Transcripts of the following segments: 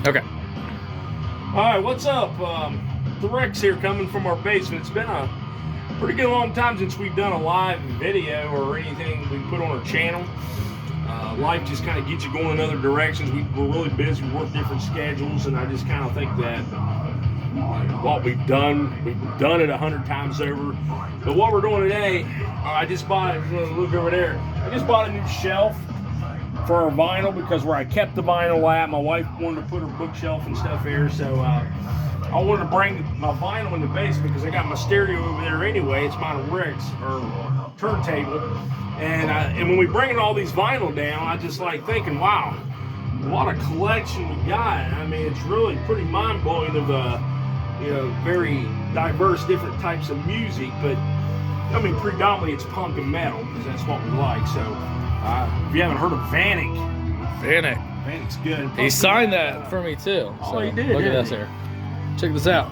Okay. All right, what's up? The Rex here coming from our basement. It's been a pretty good long time since we've done a live video or anything we put on our channel. Life just kind of gets you going in other directions. We're really busy, we work different schedules, and I just kind of think that what we've done it 100 times over. But what we're doing today, I just bought it. Look over there. I just bought a new shelf for our vinyl because where I kept the vinyl at, my wife wanted to put her bookshelf and stuff here, so I wanted to bring my vinyl in the basement because I got my stereo over there anyway. It's my Rex or turntable, and when we bring all these vinyl down, I just like thinking, wow, what a collection we got. I mean, it's really pretty mind-blowing of very diverse different types of music, but I mean predominantly it's punk and metal because that's what we like. So if you haven't heard of Vanic's good. He signed that for me too. Oh, So he did. Look at this here. Check this out.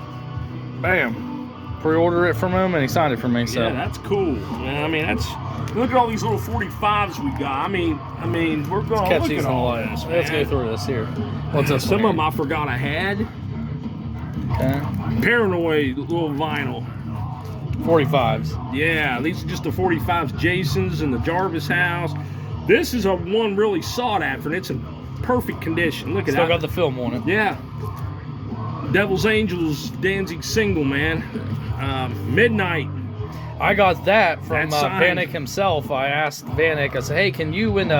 Bam. Pre-order it from him and he signed it for me. So Yeah, that's cool. Yeah, I mean, look at all these little 45s we got. I mean, we're going to catch look these at on the all light. this, Let's man. go through this here. What's this? Some of them I forgot I had. Okay. Paranoid little vinyl. 45s. Yeah, these are just the 45s, Jason's and the Jarvis House. This is one really sought after, and it's in perfect condition. Look at that. Still got the film on it. Yeah. Devil's Angels Danzig single, man. Midnight. I got that from That's signed. Vanek himself. I asked Vanek, I said, hey, can you and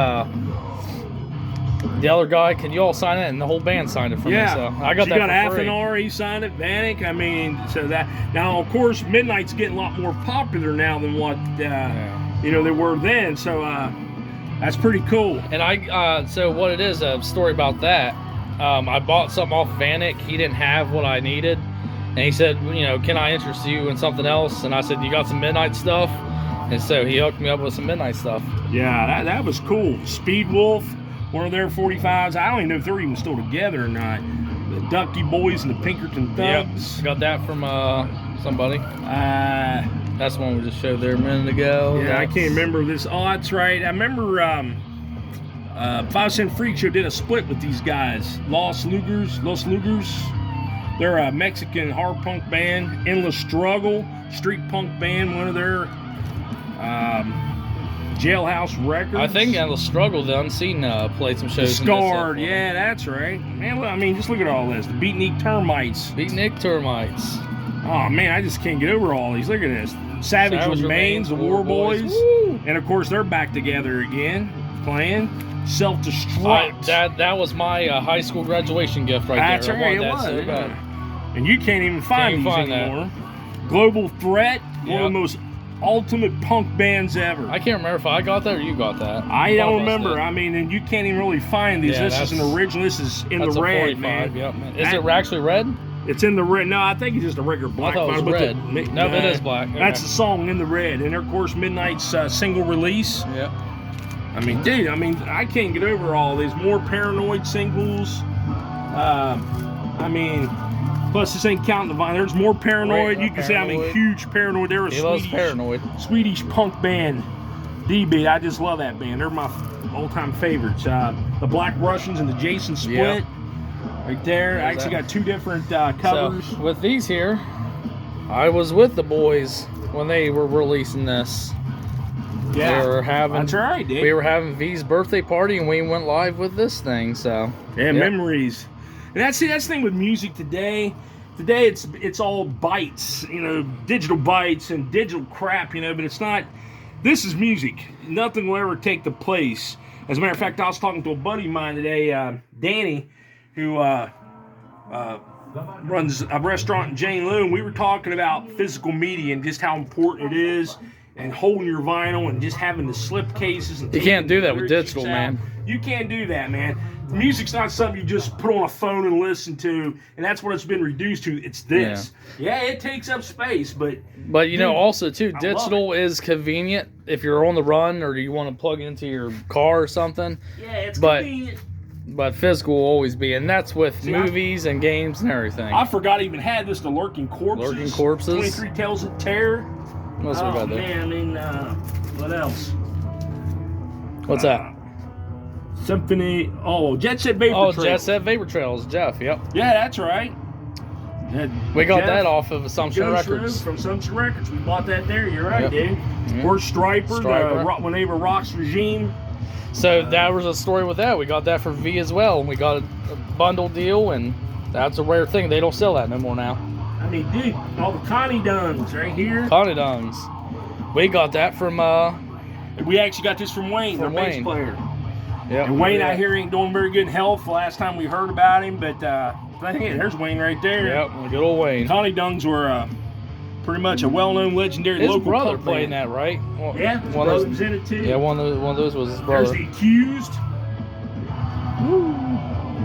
the other guy, can you all sign it? And the whole band signed it for Yeah. me. So I got So that you got for free. Athanar, he signed it. Vanek. I mean, so that now of course Midnight's getting a lot more popular now than what they were then. So that's pretty cool. And so what it is, a story about that. I bought something off Vanek. He didn't have what I needed. And he said, can I interest you in something else? And I said, you got some Midnight stuff? And so he hooked me up with some Midnight stuff. Yeah, that was cool. Speed Wolf, one of their 45s. I don't even know if they're even still together or not. The Ducky Boys and the Pinkerton Thugs. Yep. Got that from somebody. That's the one we just showed there a minute ago. Yeah, I can't remember this. Oh, that's right. I remember 5 Cent Freak Show did a split with these guys. Los Lugers. They're a Mexican hard punk band. Endless Struggle, street punk band. One of their Jailhouse Records. I think Endless Struggle, the Unseen, played some shows. Scarred. Yeah, that's right. Man, I mean, just look at all this. The Beatnik Termites. Beatnik Termites. Oh man, I just can't get over all these. Look at this. Savage Remains, the War Boys. Woo! And of course they're back together again, playing. Self-Destruct. That was my high school graduation gift right That's there. right, it I wanted was. that so bad. Yeah. And you can't even find these find that. anymore. Global Threat, one of Yep. the most ultimate punk bands ever. I can't remember if I got that or you got that. I Both don't of us remember. did. I mean, and you can't even really find these. Yeah, This is an that's- original. This is in That's the a red, 45, man. Yep. Is it actually red? It's in the red. No, I think it's just a regular black. thought it was vinyl, but red. No, it is black. That's Okay. the song, In the Red. And of course, Midnight's single release. Yep. I mean, dude, I can't get over all these. More Paranoid singles. Plus this ain't counting the vinyl. There's more Paranoid. Right, You can see I'm a Paranoid. huge Paranoid. They're a He loves Paranoid. Swedish punk band. D-Beat. I just love that band. They're my all-time favorites. The Black Russians and the Jason Split. Yep. Right there. I actually got two different covers. So with these here, I was with the boys when they were releasing this. Yeah, We were having, that's right, dude. We were having V's birthday party and we went live with this thing. So Yeah, yep. memories. And that's the thing with music today. Today it's all bytes, digital bytes and digital crap, but it's not. This is music. Nothing will ever take the place. As a matter of fact, I was talking to a buddy of mine today, Danny, who runs a restaurant in Jane Lou, and we were talking about physical media and just how important it is, and holding your vinyl and just having the slip cases. And You can't taking do that with lyrics digital, out. man. You can't do that, man. Music's not something you just put on a phone and listen to, and that's what it's been reduced to. It's this. Yeah, it takes up space, but But also too, I love digital is convenient if you're on the run or you want to plug it into your car or something. yeah, it's But- convenient. But physical will always be, and that's with See, movies and games and everything. I forgot I even had this, the Lurking Corpses. Lurking Corpses. 23 Tales of Terror. What else we got there? Man, what else? What's that? Symphony. Oh, Jet Set Vapor Oh, Trail. Jet Set Vapor Trails, Jeff. Yep. Yeah, that's right. We got Jeff that off of Assumption Ghost Records. Road from Assumption Records. We bought that there. You're right, Yep. dude. Mhm. Or Striper, Striper. when they were Rock's Regime. So that was a story with that. We got that for V as well, and we got a bundle deal, and that's a rare thing. They don't sell that no more now. I mean, dude, all the Connie Duns right here. Connie Dungs. We got that from We actually got this from Wayne, From their bass Wayne. player. yeah. And Wayne yeah. out here ain't doing very good in health. The last time we heard about him, but hey, there's Wayne right there. Yep, good old Wayne. Connie Duns were pretty much a well-known, legendary His local brother punk played in band. that, right? Yeah, his one brother of those. was in it too. Yeah, one of those was his There's brother. the Accused. Woo.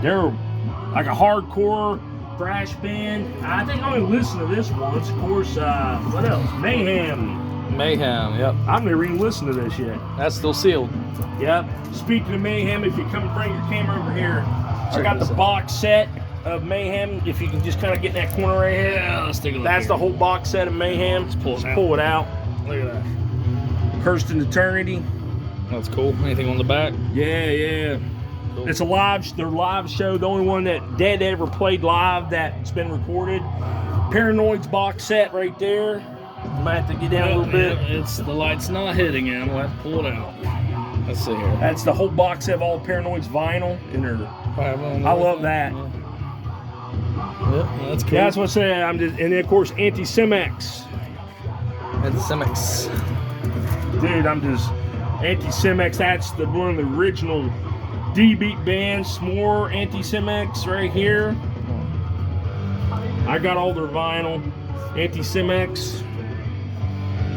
They're like a hardcore thrash band. I think I only listened to this once. Of course, what else? Mayhem. Mayhem. Yep, I've never even listened to this yet. that's still sealed. Yep. Speaking of Mayhem, if you come bring your camera over here, I Check got this the out. box set of Mayhem. If you can just kind of get in that corner right here. Yeah, let's take a look. That's the whole box set of Mayhem. Let's pull it out. Look at that. Cursed in Eternity. That's cool. Anything on the back? Yeah, yeah. Cool. It's their live show, the only one that Dead ever played live that's been recorded. Paranoid's box set right there. Might have to get down a little bit. It's the light's not hitting it. I'm gonna have to pull it out. Let's see here. That's the whole box set of all Paranoid's vinyl. I love that. Yep, that's cool. Yeah, that's what I say. And then of course Anti-Semex. And Simex. Dude, Anti-Semex. That's one of the original D-beat bands. More Anti-Semex right here. I got all their vinyl. Anti-Semex.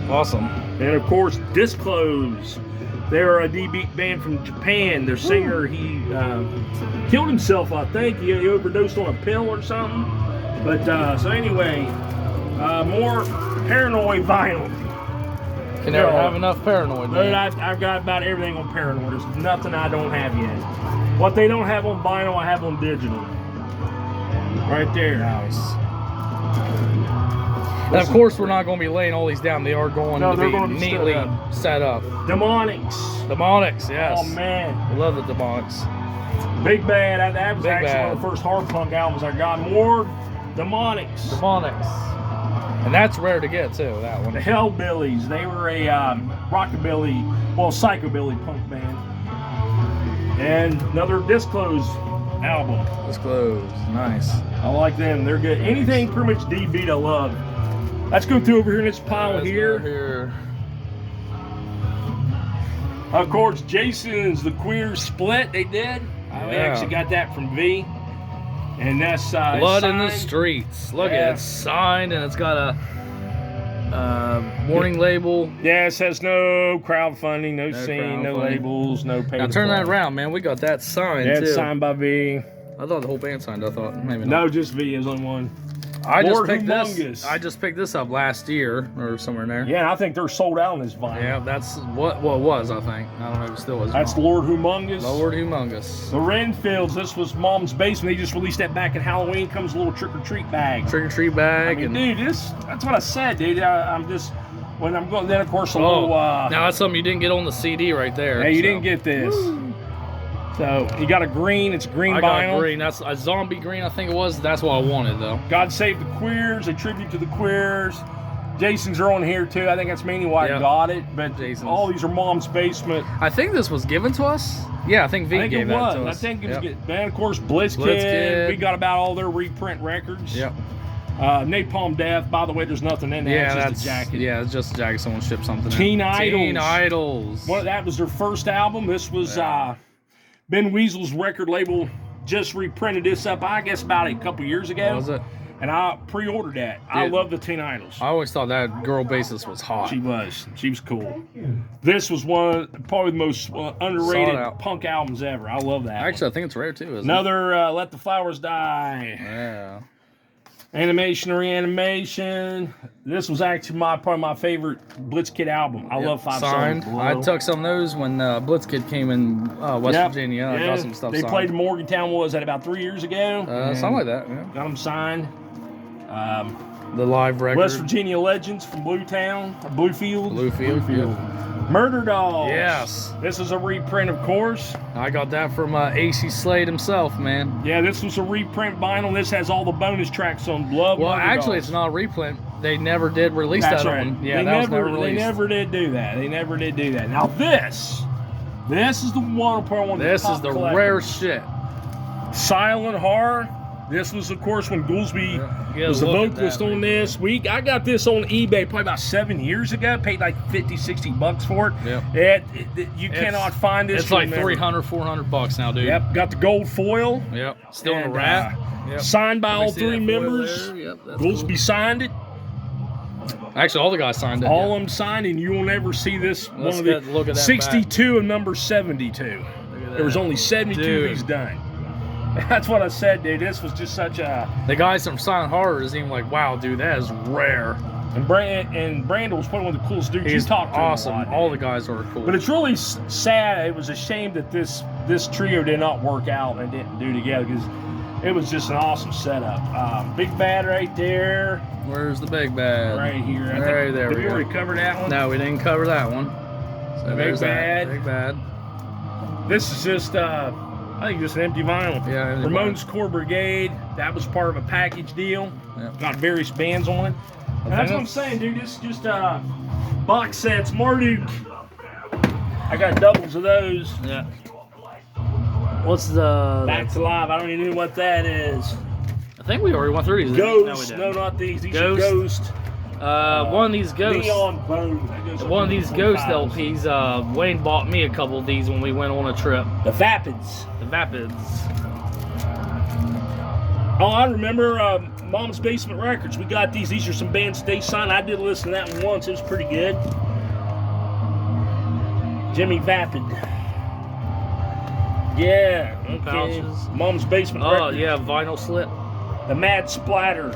Awesome. And of course, Disclose. They're a D-beat band from Japan. Their singer, he killed himself, I think. He overdosed on a pill or something. But so anyway, more Paranoid vinyl. Can never Yeah. have enough Paranoid. But Man. I've got about everything on Paranoid. There's nothing I don't have yet. What they don't have on vinyl, I have on digital. Right there. Nice. And of course, we're not going to be laying all these down. They are going No, to they're be gonna be stood neatly up. set up. Demonics. Demonics, yes. Oh man. I love the Demonics. Big Bad. That was Big actually Bad. one of the first hard punk albums I got. More Demonics. Demonics. And that's rare to get, too, that one. The Hellbillies. They were a rockabilly, well, psychobilly punk band. And another Disclose album. Disclosed. Nice. I like them. They're good. Anything pretty much D-beat I love. Let's go through over here in this pile Let's go here. here. Of course, Jason's The Queer Split. They did. I Yeah. actually got that from V. And that's Blood in the signed. Streets. Look Yeah. at it. It's signed, and it's got a warning label. Yeah, it says no crowdfunding, no scene, no crowdfunding. labels, no pay. Now turn that around, man. We got that signed, Yeah, too. it's signed by V. I thought the whole band signed. I thought maybe not. No, just V is on one. I just Lord picked Humongous. this. I just picked this up last year or somewhere in there. Yeah, I think they're sold out on this vinyl. Yeah, that's what it was. I think. I don't know if it still is. That's Lord Humongous. Lord Humongous. The Renfields. This was Mom's Basement. They just released that back at Halloween. Comes a little trick or treat bag. Trick or treat I bag mean, and. dude, that's what I said, dude. I'm just when I'm going. Then of course a Oh, little. now that's something you didn't get on the CD right there. Hey, you so. didn't get this. So you got a green. It's green I got vinyl. green. That's a zombie green. I think it was. That's what I wanted though. God Save the Queers, a tribute to the Queers. Jason's are on here too. I think that's mainly why Yeah. I got it. But Jason's. all these are Mom's Basement. I think this was given to us. Yeah, I think V I think gave it that was. to I us. think it was Yep. good. And of course, Blitzkid. Blitzkid. We got about all their reprint records. Yep. Napalm Death. By the way, there's nothing in there. Yeah, it's that's just a jacket. yeah, it's just a jacket. Someone shipped something. Teen in. Idols. Teen Idols. Well, that was their first album. This was Ben Weasel's record label. Just reprinted this up, I guess, about a couple years ago. What was it? And I pre-ordered that. I Dude. love the Teen Idols. I always thought that girl bassist was hot. She was cool. This was probably the most underrated Sought out. punk albums ever. I love that. Actually, I think it's rare too. Isn't Another Let the Flowers Die. it? Yeah. Animation or Reanimation. This was actually probably my favorite Blitzkid album. I love Five Signed. Songs Below. I took some of those when Blitzkid came in West Yep. Virginia. I Yeah. got some stuff They signed. played in Morgantown, was that about 3 years ago? Something like that. Yeah. Got them signed. The live record. West Virginia Legends from Bluetown, or Bluefield. Bluefield. Murder Dogs. Yes. This is a reprint, of course. I got that from AC Slade himself, man. Yeah, this was a reprint vinyl. This has all the bonus tracks on Love Well, Murder actually, Dogs. it's not a reprint. They never did release That's that right. one. Yeah, they that was never They released. never did do that. They never did do that. Now this is the one part one. This is the rare shit. Silent Horror. This was, of course, when Goolsby Yeah, was the look at vocalist that, on this. I got this on eBay probably about 7 years ago. Paid like 50, 60 bucks for it. Yep. You cannot find this. It's like from ever. 300, 400 bucks now, dude. Yep. Got the gold foil. Yep. Still in And, the wrap. Yep. Signed by Let me all see three that foil members. there. Yep, that's Goolsby cool. signed it. Actually, all the guys signed it. All of them signed, and you will never see this. Let's one of get- the look at that 62 and number 72. Look at There was that. only 72 Dude. he's done. That's what I said, dude. This was just such a. The guys from Silent Horror is even like, wow, dude, that is rare. And Brandon was probably one of the coolest dudes He's you talked to. awesome. A lot, All dude. the guys are cool. But it's really sad. It was a shame that this trio did not work out and didn't do together because it was just an awesome setup. Big Bad right there, Where's the big bad? right here. I Right think, there did we we go. already cover that one? No, we didn't cover that one. So Big there's that. Bad. Big bad. This is just, I think, just an empty vinyl. Yeah, empty Ramones Core Brigade. That was part of a package deal. Yep. Got various bands on it. And that's what I'm saying, dude. This is just box sets. Marduk. I got doubles of those. Yeah. What's the? Back to Live. I don't even know what that is. I think we already went through these. Ghost. No, No, we didn't. not these. These Ghost. are Ghost. One of these ghosts. Neon Bone. That goes up One of to these the Ghost 45s. LPs. Wayne bought me a couple of these when we went on a trip. The Vapids. The Vapids. Oh, I remember Mom's Basement Records. We got these. These are some bands they signed. I did listen to that one once. It was pretty good. Jimmy Vapid. Yeah. Okay. Pouches. Mom's Basement Oh Records. yeah, vinyl slip. The Mad Splatter.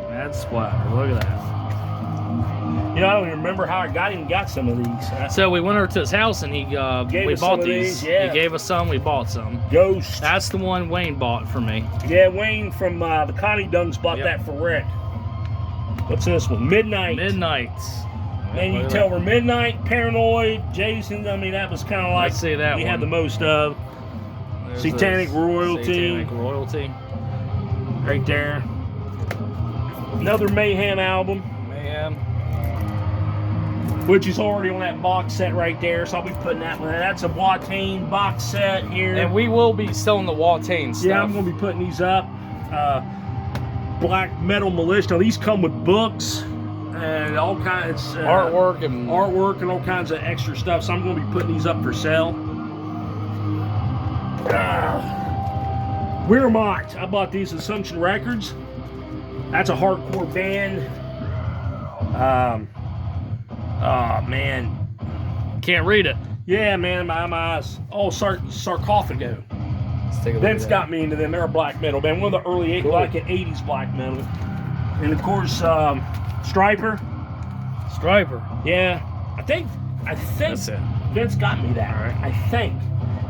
Mad splatter. Look at that. You know, I don't even remember how I got some of these. So we went over to his house and he Gave we us bought some of these. these, yeah. He gave us some. We bought some. Ghost. That's the one Wayne bought for me. Yeah, Wayne from the Connie Dungs bought Yep. that for Rick. What's this one? Midnight. Midnights. And you Look at tell that. we're Midnight, Paranoid, Jason. I mean, that was kind of like Let's see that we one. had the most of. There's Satanic this Royalty. Satanic Royalty. Right there. Another Mayhem album, Mayhem. which is already on that box set right there. So I'll be putting that one. That's a Watain box set here. And we will be selling the Watain stuff. yeah, I'm going to be putting these up. Black Metal Militia. Now, these come with books and all kinds artwork and and all kinds of extra stuff. So I'm going to be putting these up for sale. Weirmont. I bought these at Assumption Records. That's a hardcore band. Oh man. can't read it. Yeah, man, my eyes. Oh, Sarcophago. Let's take a look Vince at that. got me into them. They're a black metal band. One of the early Cool. like an 80s black metal. And of course, Striper. Striper. Yeah. I think That's it. Vince got me that. All right. I think.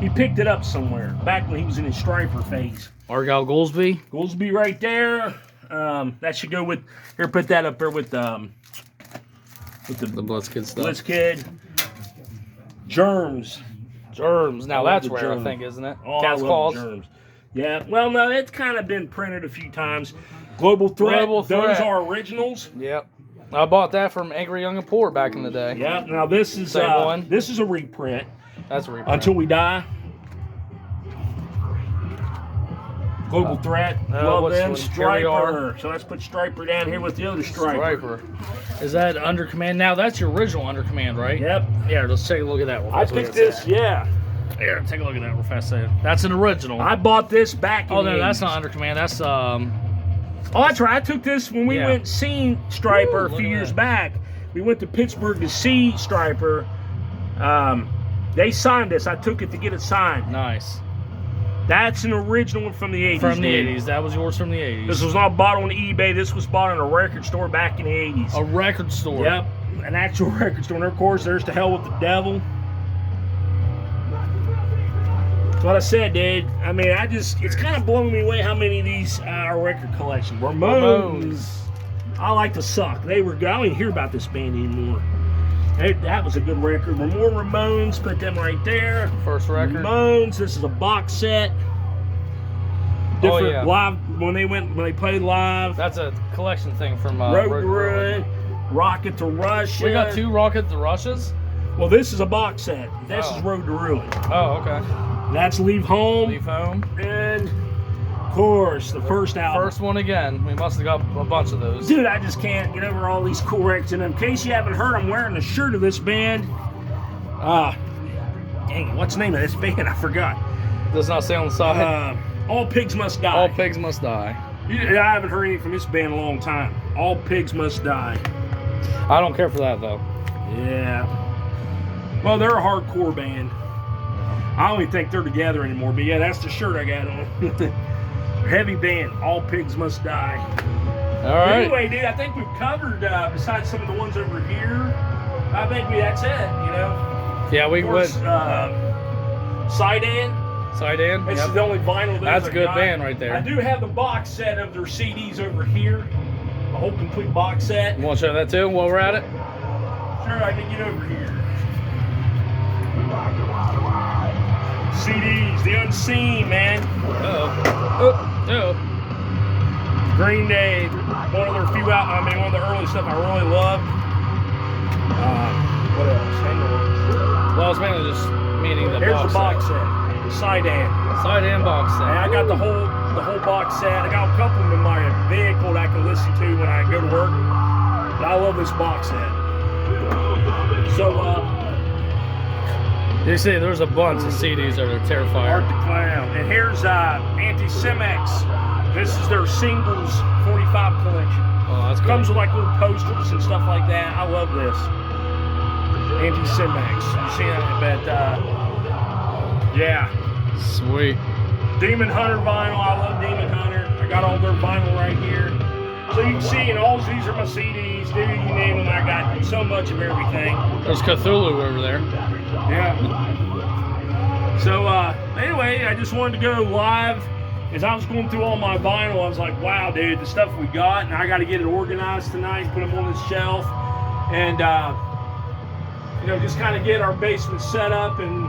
He picked it up somewhere back when he was in his Striper phase. Argyle Goolsby. Goolsby right there. That should go with here. Put that up there with the The Blitzkid stuff. Blitz Kid. Germs. Germs. Now I love that's the rare, Germs. I think, isn't it? Oh, Cat's I love Claws. Germs. Yeah. Well, no, it's kind of been printed a few times. Global Threat. Global Those Threat. are originals. Yep. I bought that from Angry Young and Poor back in the day. Yeah. Now this is Same one. this is a reprint. That's a reprint. Until We Die. Global Threat. Love what's them. one? Here we are. Striper. So let's put Striper down here with the other Striper. Striper. Is that Under Command? Now that's your original Under Command, right? Yep. Yeah, let's take a look at that one. I picked this. Yeah. Here, take a look at that real fast. That's an original. I bought this back in oh the no, that's 80s. not Under Command. That's Oh, that's right. I took this when we Yeah. went seeing Striper Ooh, a look few at years that. back. We went to Pittsburgh to see Striper. They signed this. I took it to get it signed. nice. That's an original one from the 80s. From the dude. 80s. That was yours from the 80s. This was not bought on eBay. This was bought in a record store back in the 80s. a record store. Yep, an actual record store. And of course, there's To Hell with the Devil. That's what I said, dude. I mean, it's kind of blowing me away how many of these are record collection. Ramones. I like to suck. They were good. I don't even hear about this band anymore. That was a good record. More Ramones, put them right there. First record. Ramones. This is a box set. Different live when they played live. That's a collection thing from Road to Ruin, Rocket to Russia. We got 2 Rocket to Russias. Well, this is a box set. This is Road to Ruin. Oh, okay. That's Leave Home. Leave Home. And of course, the first album. First one again. We must have got a bunch of those. Dude, I just can't get over all these cool records. And in case you haven't heard, I'm wearing a shirt of this band. Dang, what's the name of this band? I forgot. Does not say on the side. All Pigs Must Die. All Pigs Must Die. I haven't heard anything from this band in a long time. All Pigs Must Die. I don't care for that, though. Yeah. Well, they're a hardcore band. I don't even think they're together anymore, but yeah, that's the shirt I got on. Heavy band. All Pigs Must Die. All right. Anyway, dude, I think we've covered, besides some of the ones over here, I think that's it, you know? Yeah, we went. Sidan. This is the only vinyl that's a good band right there. I do have the box set of their CDs over here. A whole complete box set. You want to show that too while we're at it? Sure, I can get over here. CDs, The Unseen, man. Green Day, one of their few one of the early stuff I really loved. What else? Hang on. Well, it's mainly just meaning the Here's the box set. Sidan. Sidan box set. And I got the whole box set. I got a couple of them in my vehicle that I can listen to when I go to work. But I love this box set. So, you see, there's a bunch of CDs that are Terrifier. Art the Clown. And here's Anti-Semics. This is their singles 45 collection. Oh, that's cool. Comes with like little posters and stuff like that. I love this. Anti-Semics. You see that? But, yeah. Sweet. Demon Hunter vinyl. I love Demon Hunter. I got all their vinyl right here. So you can see, and all these are my CDs, dude. You name them, I got so much of everything. There's Cthulhu over there. Yeah. So, anyway, I just wanted to go live. As I was going through all my vinyl, I was like, wow, dude, the stuff we got, and I got to get it organized tonight, put them on this shelf, and, you know, just kind of get our basement set up. And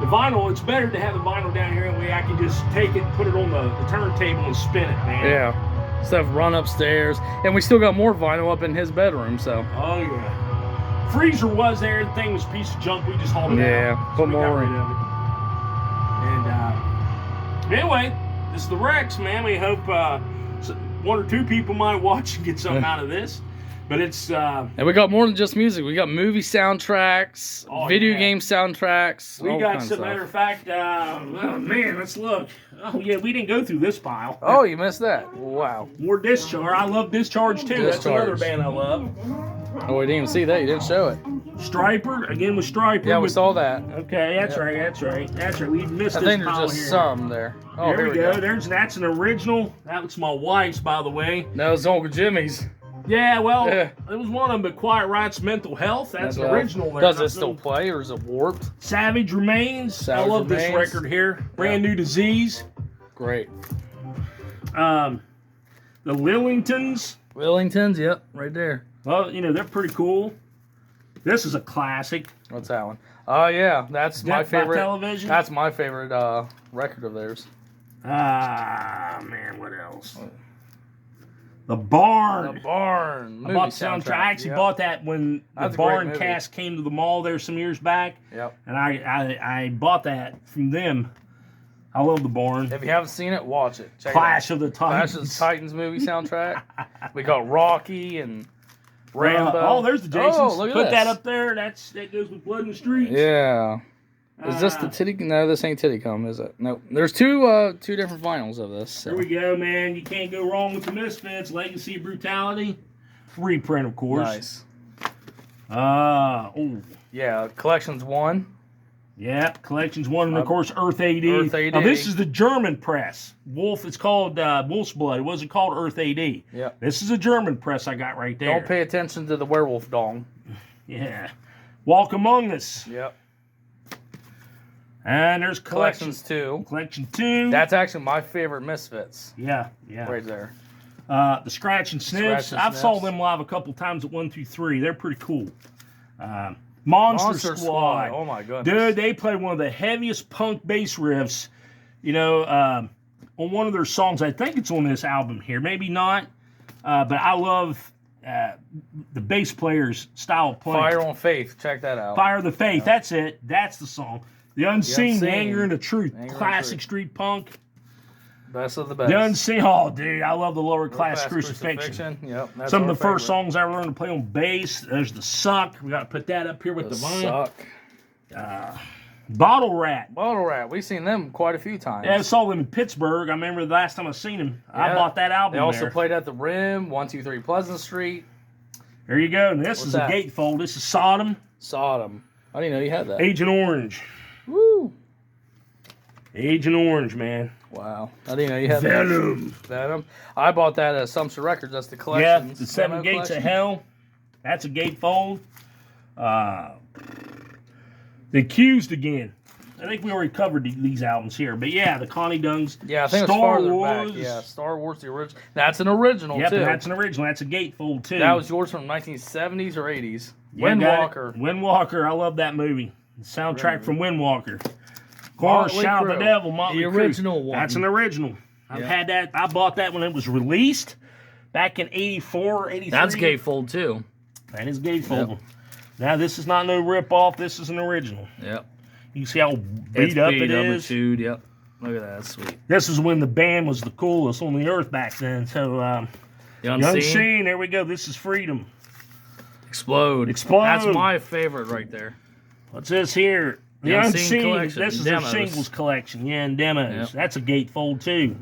the vinyl, it's better to have the vinyl down here, and I can just take it, put it on the turntable and spin it, man. Yeah. Stuff run upstairs. And we still got more vinyl up in his bedroom, so. Oh, yeah. Freezer was there. The thing was a piece of junk. We just hauled it out. Yeah, put more in. And, anyway, this is the Rex, man. We hope one or two people might watch and get something out of this. But it's and we got more than just music. We got movie soundtracks, video game soundtracks. We got, as a matter of fact, oh man, let's look. Oh yeah, we didn't go through this pile. Oh, you missed that. Wow. More Discharge. I love Discharge too. Discharge. That's another band I love. Oh, we didn't even see that. You didn't show it. Striper again with Striper. Yeah, we saw that. Okay, that's right. That's right. That's right. We missed. I this think there's pile just here. some there. Oh, here here we go. That's an original. That looks my wife's, by the way. No, it's Uncle Jimmy's. Yeah, well, it was one of them, but Quiet Riot's Mental Health. That's an original there. Does it still play, or is it warped? Savage Remains. I love this record here. Brand New Disease. Great. The Lillingtons. Lillingtons, yep, right there. Well, you know, they're pretty cool. This is a classic. What's that one? Oh, yeah, that's my favorite. Television. That's my favorite record of theirs. Man, what else? The Barn. The Barn. I bought the soundtrack. I actually bought that when the Barn cast came to the mall there some years back. Yep. And I bought that from them. I love the Barn. If you haven't seen it, watch it. Check Clash it of the Titans. Clash of the Titans movie soundtrack. We got Rocky and Rambo. Oh, there's the Jasons. Oh, look at Put that up there. That goes with Blood in the Streets. Yeah. Is this the Titty? No, this ain't Titty Come, is it? Nope. There's two different vinyls of this. So. Here we go, man. You can't go wrong with the Misfits. Legacy of Brutality. Reprint, of course. Nice. Oh. Yeah, Collections 1. Yeah, Collections 1, and of course Earth AD. Earth AD. Now, this is the German press. Wolf, it's called Wolf's Blood. It wasn't called Earth AD. Yeah. This is a German press I got right there. Don't pay attention to the werewolf dong. Yeah. Walk Among Us. Yep. And there's Collections 2. Collection 2. That's actually my favorite Misfits. Yeah. Right there. The Scratch and Sniffs. I've saw Sniffs. them live a couple times at 123. They're pretty cool. Monster Squad. Oh my goodness. Dude, they play one of the heaviest punk bass riffs, you know, on one of their songs. I think it's on this album here. Maybe not. But I love the bass player's style of playing. Fire on Faith. Check that out. Fire of the Faith. Yeah. That's it. That's the song. The Unseen, the Anger and the Truth. Anger and the Classic Truth. street punk. Best of the best. The Unseen. Oh, dude, I love the Lower Class Fast Crucifixion. Yep. That's Some of our the first favorite. songs I ever learned to play on bass. There's the Suck. We got to put that up here with the vinyl. Suck. Bottle Rat. Bottle Rat. We've seen them quite a few times. Yeah, I saw them in Pittsburgh. I remember the last time I seen them. I Yeah. bought that album They also there. played at the Rim, 123 Pleasant Street, There you go. And this What's is that? a gatefold. This is Sodom. Sodom. I didn't know you had that. Agent Orange. Woo! Agent Orange, man. Wow. I didn't know you had Venom. that. Venom. I bought that at Assumption Records. That's the Yeah, collection. the Seven Gates of Hell. That's a gatefold. The Accused again. I think we already covered these albums here. But yeah, the Connie Dunn's Yeah, I think it's Star farther Wars. back. Yeah, Star Wars, the original. That's an original, Yep, too. and that's an original. That's a gatefold, too. That was yours from 1970s or 80s. Yeah, got it. Windwalker. Windwalker. I love that movie. The soundtrack Really? from Windwalker. Of course, Motley Shout of the Crue. Devil, Motley The Crue. original one. That's an original. I've Yeah. had that. I bought that when it was released back in 84, 83. That's gatefold, too. That is gatefold. Now, this is not no rip-off. This is an original. Yep. You see how It's beat up beat it up and is? chewed. Yep. Look at that. That's sweet. This is when the band was the coolest on the earth back then. So, The The Unseen. Unseen, there we go. This is Freedom. Explode. Explode. That's my favorite right there. What's this here? The The Unseen Unseen. collection, This is their demos. singles collection. Yeah, and demos. Yep. That's a gatefold, too.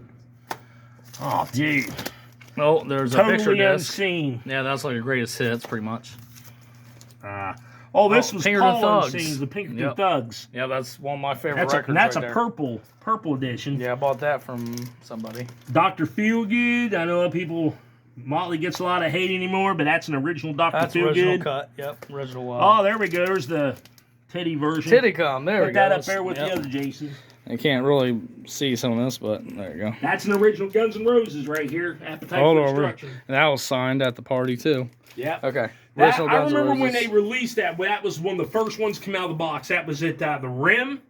Oh, dude. Oh, there's a picture Totally disc. Unseen. Yeah, that's like the greatest hits, pretty much. This Oh, was Pinkerton Paul Thugs. Unseen, the Pinkerton Yep. Thugs. Yeah, that's one of my favorite That's records. a right there. purple edition. Yeah, I bought that from somebody. Dr. Feelgood. I know people, Motley gets a lot of hate anymore, but that's an original Dr. That's original Feelgood. cut. Yep, original. Oh, there we go. There's the Teddy version. Titty Come. There we Put go. that up there with Yep. the other Jason. I can't really see some of this, but there you go. That's an original Guns N' Roses right here. Appetite Hold for on. Destruction. That was signed at the party, too. Yeah. Okay. That, Original I Guns N' remember when Roses. they released that. That was one of the first ones to come out of the box. That was at the Rim.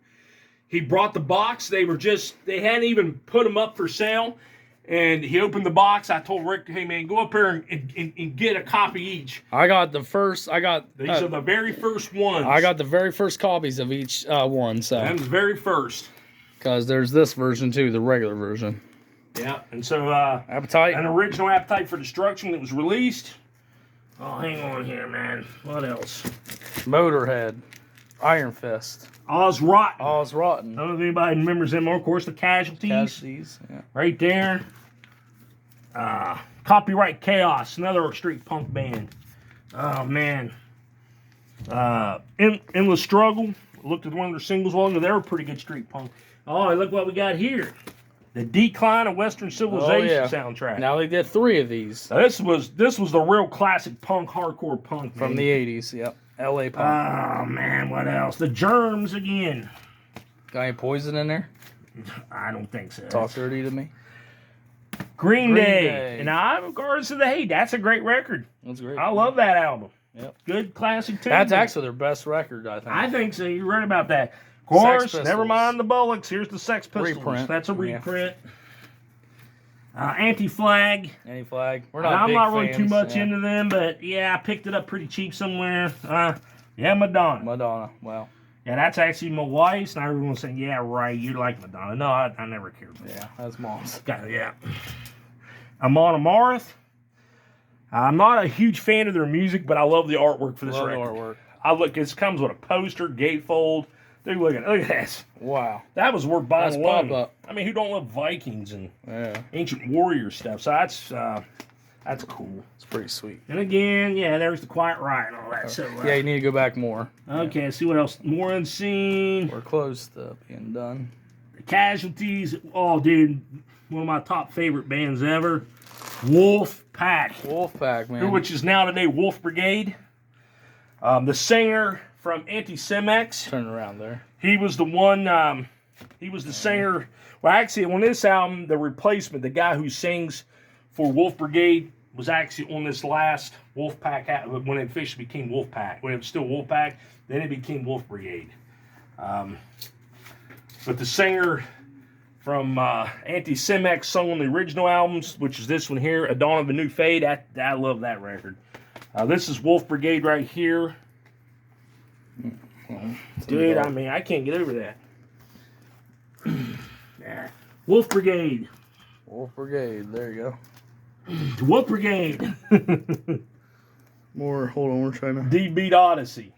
He brought the box. They hadn't even put them up for sale. And he opened the box. I told Rick, hey, man, go up here and get a copy each. These are the very first ones. I got the very first copies of each one, That so was the very first. because there's this version too, the regular version. Yeah. And so Appetite. an original Appetite for Destruction that was released. Oh, hang on here, man. What else? Motorhead. Iron Fist. Oz Rotten. Oz Rotten. I don't know if anybody remembers them. Of course, the Casualties. Casualties. Yeah. Right there. Copyright Chaos, another street punk band. Oh, man. Endless Struggle. Looked at one of their singles while ago. They were pretty good street punk. Oh, look what we got here. The Decline of Western Civilization soundtrack. Now they did 3 of these Now, this was the real classic punk, hardcore punk. from the 80s. Yep. LA Punk. Oh, man, what else? The Germs again. Got any poison in there? I don't think so. Talk dirty to me. Green Green Day. Day. And I, regardless of the hate, that's a great record. That's great. I love that album. Yep. Good classic tune. That's actually their best record, I think. I think so. You're right about that. Of course, Pistols. never mind the Bullocks. Here's the Sex Pistols. Reprint. That's a Yeah. reprint. Anti-Flag. Any flag? We're I'm not big not really too fans, much yeah. into them, but yeah, I picked it up pretty cheap somewhere. Madonna. Madonna. Wow. Yeah, that's actually my wife's, and everyone's saying, yeah, right, you like Madonna. No, I never cared for that. Yeah, that's mom's. Yeah. Amon Amarth. I'm not a huge fan of their music, but I love the artwork for this Love the record. artwork. It comes with a poster, gatefold. Dude, look at this. Wow. That was worth buying That's alone. pop-up. I mean, who don't love Vikings and Yeah. ancient warrior stuff? So that's cool. It's pretty sweet. And again, yeah, there's the Quiet Riot and all that. So Yeah, you need to go back more. okay, let's see what else. More Unseen. We're close to being done. The Casualties. Oh, dude, one of my top favorite bands ever. Wolf Pack. Wolfpack, man. Which is now today Wolf Brigade. The singer from Anti-Semex. Turn around there. He was the one, he was the singer. Well, actually, on this album, the replacement, the guy who sings for Wolf Brigade, was actually on this last Wolfpack, when it officially became Wolfpack. When it was still Wolfpack, then it became Wolf Brigade. But the singer from Anti-Semitic sung on the original albums, which is this one here, A Dawn of a New Fade. I love that record. This is Wolf Brigade right here. Dude, I mean, I can't get over that. There. Wolf Brigade. Wolf Brigade. There you go. Wolf Brigade. More. Hold on, we're trying to. D Beat Odyssey.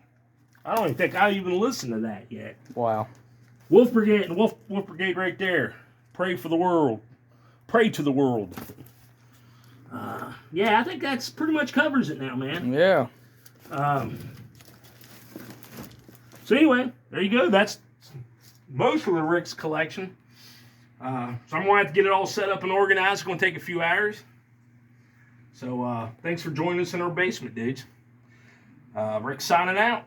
I don't even think I even listened to that yet. Wow. Wolf Brigade. Wolf Brigade right there. Pray for the world. Pray to the world. Yeah, I think that's pretty much covers it now, man. Yeah. So anyway, there you go. That's most of the Rick's collection. So I'm going to have to get it all set up and organized. It's going to take a few hours. So thanks for joining us in our basement, dudes. Rick signing out.